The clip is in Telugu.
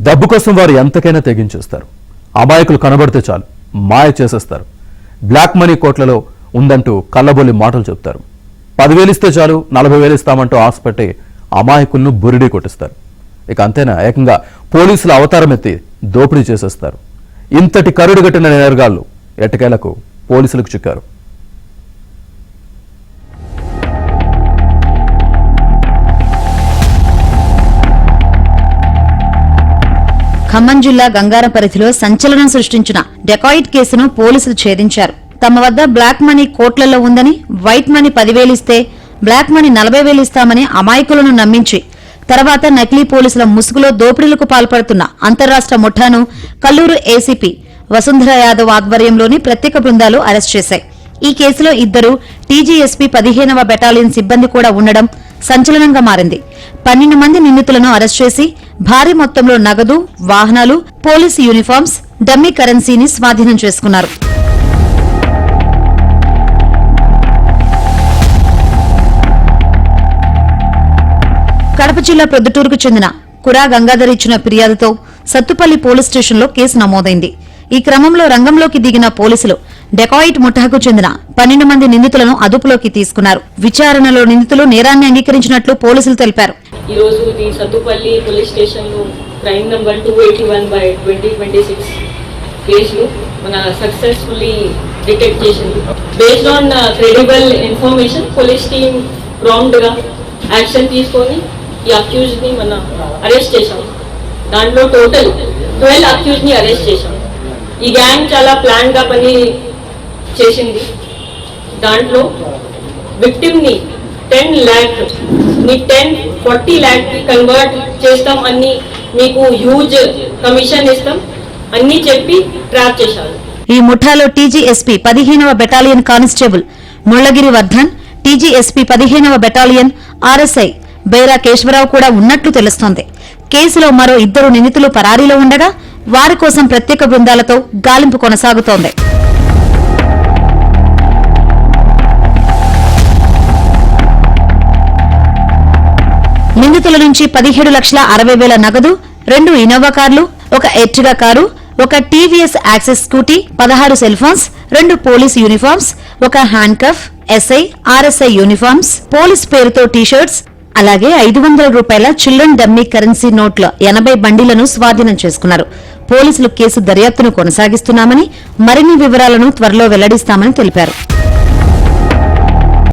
డబ్బు కోసం వారు ఎంతకైనా తెగించేస్తారు. అమాయకులు కనబడితే చాలు మాయ చేసేస్తారు. బ్లాక్ మనీ కోట్లలో ఉందంటూ కళ్ళబొల్లి మాటలు చెప్తారు. 10,000 ఇస్తే చాలు 40,000 ఇస్తామంటూ ఆశపెట్టి అమాయకులను బురిడి కొట్టిస్తారు. ఇక అంతేనా, ఏకంగా పోలీసుల అవతారం ఎత్తి దోపిడీ చేసేస్తారు. ఇంతటి కరుడుగట్టిన నేరగాళ్లు ఎట్టకేలకు పోలీసులకు చిక్కారు. ఖమ్మం జిల్లా గంగారం పరిధిలో సంచలనం సృష్టించిన డెకాయిట్ కేసును పోలీసులు ఛేదించారు. తమ వద్ద బ్లాక్ మనీ కోట్లలో ఉందని, వైట్ మనీ 10,000 ఇస్తే బ్లాక్ మనీ 40,000 ఇస్తామని అమాయకులను నమ్మించి తర్వాత నకిలీ పోలీసుల ముసుగులో దోపిడీలకు పాల్పడుతున్న అంతర్రాష్ట్ర ముఠాను కల్లూరు ఏసీపీ వసుంధర యాదవ్ ఆధ్వర్యంలోని ప్రత్యేక బృందాలు అరెస్ట్ చేశాయి. ఈ కేసులో 2 టీజీఎస్పీ 15వ బెటాలియన్ సిబ్బంది కూడా ఉండడం సంచలనంగా మారింది. 12 మంది నిందితులను అరెస్ట్ చేసి భారీ మొత్తంలో నగదు, వాహనాలు, పోలీసు యూనిఫామ్స్, డమ్మీ కరెన్సీని స్వాధీనం చేసుకున్నారు. కడప జిల్లా ప్రొద్దుటూరుకు చెందిన కురా గంగాధర్ ఇచ్చిన ఫిర్యాదుతో సత్తుపల్లి పోలీస్ స్టేషన్లో కేసు నమోదైంది. ఈ క్రమంలో రంగంలోకి దిగిన పోలీసులు డెకాయిట్ ముఠాకు చెందిన 12 మంది నిందితులను అదుపులోకి తీసుకున్నారు. విచారణలో నిందితులు నేరాన్ని అంగీకరించినట్లు పోలీసులు తెలిపారు. ఈ రోజు ది సత్తుపల్లి పోలీస్ స్టేషన్ లో క్రైమ్ నంబర్ 281/2026 కేసులు మన సక్సెస్ఫుల్లీ డిటెక్ట్ చేసింది. Based on credible information police team prompt గా యాక్షన్ తీసుకొని ఈ అక్యూజ్డ్ ని మనం అరెస్ట్ చేశాం. దాంట్లో టోటల్ 12 అక్యూజ్డ్ ని అరెస్ట్ చేశాం. ఈ గ్యాంగ్ చాలా ప్లాన్ గా పని చేసింది. దాంట్లో విక్టిమ్ ని 10 lakh ని 40 lakh కి కన్వర్ట్ చేస్తాం, అన్ని మీకు హ్యూజ్ కమిషన్ ఇస్తాం అన్ని చెప్పి ట్రాప్ చేశారు. ఈ ముఠాలో టీజీఎస్పీ 15వ బెటాలియన్ కానిస్టేబుల్ ముళ్లగిరి వర్ధన్, టీజీఎస్పీ 15వ బెటాలియన్ ఆర్ఎస్ఐ బైరా కేశవరావు కూడా ఉన్నట్లు తెలుస్తోంది. కేసులో మరో 2 నిందితులు పరారీలో ఉండగా వారి కోసం ప్రత్యేక బృందాలతో గాలింపు కొనసాగుతోంది. నిందితుల నుంచి 17,60,000 నగదు, 2 ఇన్నోవా కార్లు, 1 Ertiga car, 1 TVS Access scooty, 16 cell phones, 2 police uniforms, 1 handcuff, SI, RSI uniforms, police పేరుతో టీషర్ట్స్, అలాగే 500 రూపాయల చిల్డ్రన్ డమ్మీ కరెన్సీ నోట్ల 80 బండిలను స్వాధీనం చేసుకున్నారు. పోలీసులు కేసు దర్యాప్తును కొనసాగిస్తున్నామని, మరిన్ని వివరాలను త్వరలో వెల్లడిస్తామని తెలిపారు.